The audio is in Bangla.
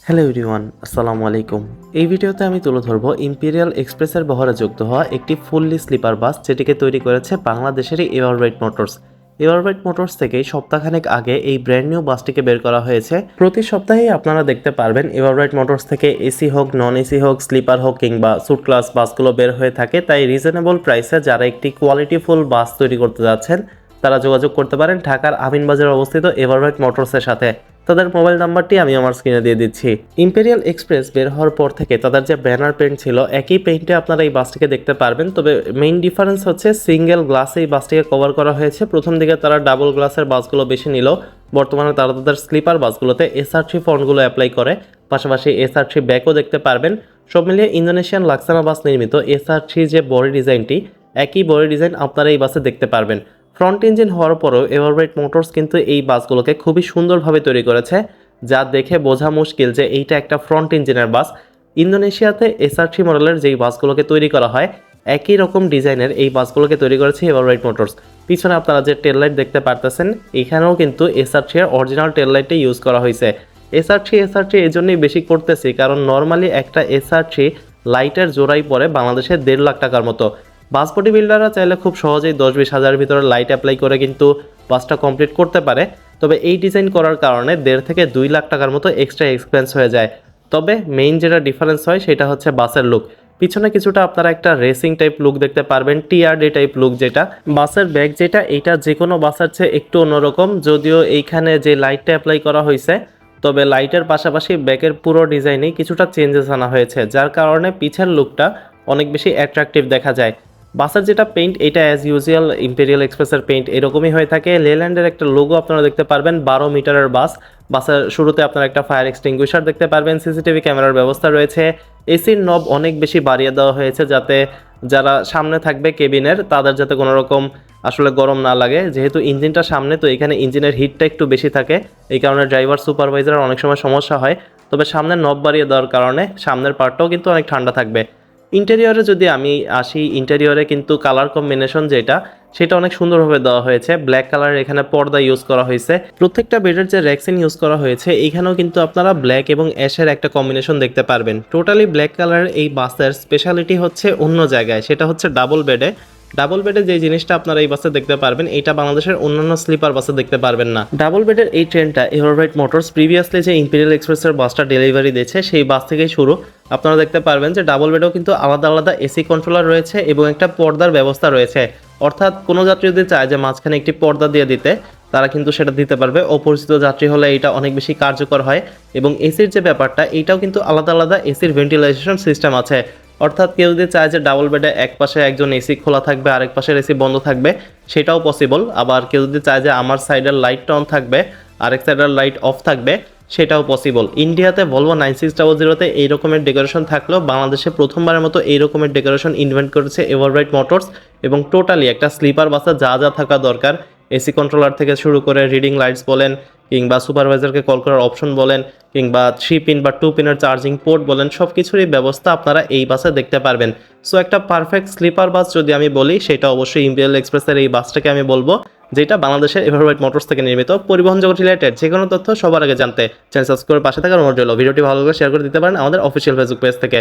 হ্যালো এভরিওয়ান, আসসালামু আলাইকুম। এই ভিডিওতে আমি তুলে ধরবো ইম্পেরিয়াল এক্সপ্রেসের বহরে যুক্ত হওয়া একটি ফুললি স্লিপার বাস, যেটিকে তৈরি করেছে বাংলাদেশেরই এভাররাইট মোটরস। এভাররাইট মোটরস থেকেই সপ্তাহখানেক আগে এই ব্র্যান্ড নিউ বাসটিকে বের করা হয়েছে। প্রতি সপ্তাহেই আপনারা দেখতে পারবেন এভাররাইট মোটরস থেকে এসি হোক, নন এসি হোক, স্লিপার হোক কিংবা স্যুট ক্লাস বাসগুলো বের হয়ে থাকে। তাই রিজনেবল প্রাইসে যারা একটি কোয়ালিটিফুল বাস তৈরি করতে যাচ্ছেন তারা যোগাযোগ করতে পারেন ঢাকার আমিনবাজারে অবস্থিত এভাররাইট মোটরসের সাথে। তাদের মোবাইল নাম্বারটি আমি আমার স্ক্রিনে দিয়ে দিচ্ছি। ইম্পেরিয়াল এক্সপ্রেস বের হওয়ার পর থেকে তাদের যে ব্যানার পেইন্ট ছিল একই পেইন্টে আপনারা এই বাসটিকে দেখতে পারবেন, তবে মেইন ডিফারেন্স হচ্ছে সিঙ্গেল গ্লাসে এই বাসটিকে কভার করা হয়েছে। প্রথম দিকে তারা ডাবল গ্লাসের বাসগুলো বেশি নিল, বর্তমানে তারা তাদের স্লিপার বাসগুলোতে SR3 ফন্টগুলো অ্যাপ্লাই করে, পাশাপাশি SR3 ব্যাকও দেখতে পারবেন। সব মিলিয়ে ইন্দোনেশিয়ান লাক্সানা বাস নির্মিত SR3 যে বডি ডিজাইনটি, একই বডি ডিজাইন আপনারা এই বাসে দেখতে পারবেন। ফ্রন্ট ইঞ্জিন হওয়ার পরেও এভাররাইট মোটরস কিন্তু এই বাসগুলোকে খুবই সুন্দরভাবে তৈরি করেছে, যা দেখে বোঝা মুশকিল যে এইটা একটা ফ্রন্ট ইঞ্জিনের বাস। ইন্দোনেশিয়াতে SR3 মডেলের যেই বাসগুলোকে তৈরি করা হয় একই রকম ডিজাইনের এই বাসগুলোকে তৈরি করেছে এভাররাইট মোটরস। পিছনে আপনারা যে টেল লাইট দেখতে পারতেছেন, এখানেও কিন্তু SR3 এর অরিজিনাল টেল লাইটটি ইউজ করা হয়েছে। SR3 এই জন্যই বেশি করতেছি কারণ নর্মালি একটা SR3 লাইটের জোড়াই পড়ে বাংলাদেশে 1.5 লাখ টাকার মতো। বাস বডি বিল্ডাররা চাইলে খুব সহজেই 10-20 হাজারের ভিতরে লাইট অ্যাপ্লাই করে কিন্তু বাসটা কমপ্লিট করতে পারে, তবে এই ডিজাইন করার কারণে 1.5 থেকে 2 লাখ টাকার মতো এক্সট্রা এক্সপেন্স হয়ে যায়। তবে মেইন যেটা ডিফারেন্স হয় সেটা হচ্ছে বাসের লুক। পিছনে কিছুটা আপনারা একটা রেসিং টাইপ লুক দেখতে পারবেন, TRD টাইপ লুক যেটা। বাসের ব্যাগ যেটা, এইটা যে কোনো বাসের চেয়ে একটু অন্যরকম, যদিও এইখানে যে লাইটটা অ্যাপ্লাই করা হয়েছে, তবে লাইটের পাশাপাশি ব্যাগের পুরো ডিজাইনে কিছুটা চেঞ্জেস আনা হয়েছে, যার কারণে পিছের লুকটা অনেক বেশি অ্যাট্রাকটিভ দেখা যায়। বাসের যেটা পেইন্ট, এটা অ্যাজ ইউজুয়াল ইম্পেরিয়াল এক্সপ্রেসের পেইন্ট এরকমই হয়ে থাকে। লেল্যান্ডের একটা লোগো আপনারা দেখতে পারবেন, 12 মিটারের বাস। বাসের শুরুতে আপনারা একটা ফায়ার এক্সটিংগুইশার দেখতে পারবেন, CCTV ক্যামেরার ব্যবস্থা রয়েছে। এসির নব অনেক বেশি বাড়িয়ে দেওয়া হয়েছে যাতে যারা সামনে থাকবে কেবিনের তাদের যাতে কোনো রকম আসলে গরম না লাগে, যেহেতু ইঞ্জিনটা সামনে, তো এখানে ইঞ্জিনের হিটটা একটু বেশি থাকে, এই কারণে ড্রাইভার সুপারভাইজারের অনেক সময় সমস্যা হয়। তবে সামনের নব বাড়িয়ে দেওয়ার কারণে সামনের পার্টটাও কিন্তু অনেক ঠান্ডা থাকবে। ইন্টেরিয়রে যদি আমি আসি, ইন্টেরিয়রে কিন্তু কালার কম্বিনেশন যেটা, সেটা অনেক সুন্দরভাবে দেওয়া হয়েছে। ব্ল্যাক কালারের এখানে পর্দা ইউজ করা হয়েছে। প্রত্যেকটা বেডের যে র্যাকসিন ইউজ করা হয়েছে, এখানেও কিন্তু আপনারা ব্ল্যাক এবং অ্যাশের একটা কম্বিনেশন দেখতে পারবেন। টোটালি ব্ল্যাক কালারের এই বাসের স্পেশালিটি হচ্ছে অন্য জায়গায়, সেটা হচ্ছে ডাবল বেডে যে জিনিসটা আপনারা এই বাসে দেখতে পারবেন, এটা বাংলাদেশের অন্যান্য স্লিপার বাসে দেখতে পারবেন না। ডাবল বেডের এই ট্রেনটা এভাররাইট মোটরস প্রিভিয়াসলি যে ইম্পেরিয়াল এক্সপ্রেসের বাসটা ডেলিভারি দিয়েছে সেই বাস থেকেই শুরু। আপনারা দেখতে পারবেন যে ডাবল বেডেও কিন্তু আলাদা আলাদা এসি কন্ট্রোলার রয়েছে এবং একটা পর্দার ব্যবস্থা রয়েছে, অর্থাৎ কোনো যাত্রী যদি চায় যে মাঝখানে একটি পর্দা দিয়ে দিতে, তারা কিন্তু সেটা দিতে পারবে। অপরিচিত যাত্রী হলে এটা অনেক বেশি কার্যকর হয়। এবং এসির যে ব্যাপারটা, এইটাও কিন্তু আলাদা আলাদা এসির ভেন্টিলেশন সিস্টেম আছে, অর্থাৎ কেউ যদি চায় যে ডাবল বেডে এক পাশে একজন এসি খোলা থাকবে, আরেক পাশের এসি বন্ধ থাকবে, সেটাও পসিবল। আবার কেউ যদি চায় যে আমার সাইডের লাইটটা অন থাকবে, আরেক সাইডের লাইট অফ থাকবে, সেটাও পসিবল। ইন্ডিয়াতে ভলভো 9600-তে এই রকমের ডেকোরেশন থাকলেও বাংলাদেশে প্রথমবারের মতো এই রকমের ডেকোরেশন ইনভেন্ট করেছে এভাররাইট মোটরস। এবং টোটালি একটা স্লিপার বাসে যা যা থাকা দরকার, এসি কন্ট্রোলার থেকে শুরু করে রিডিং লাইটস বলেন, কিংবা সুপারভাইজারকে কল করার অপশন বলেন, কিংবা 3 পিন বা 2 পিনের চার্জিং পোর্ট বলেন, সব কিছুরই ব্যবস্থা আপনারা এই বাসে দেখতে পারবেন। সো একটা পারফেক্ট স্লিপার বাস যদি আমি বলি, সেটা অবশ্যই ইম্পেরিয়াল এক্সপ্রেসের এই বাসটাকে আমি বলবো, যেটা বাংলাদেশের এভাররাইট মোটরস থেকে নির্মিত। পরিবহন জগৎ রিলেটেড যে কোনো তথ্য সবার আগে জানতে চ্যানেল সাবস্ক্রাইব করে পাশে থাকার অনুরোধ রইল। ভিডিওটি ভালো করে শেয়ার করে দিতে পারেন আমাদের অফিসিয়াল ফেসবুক পেজ থেকে।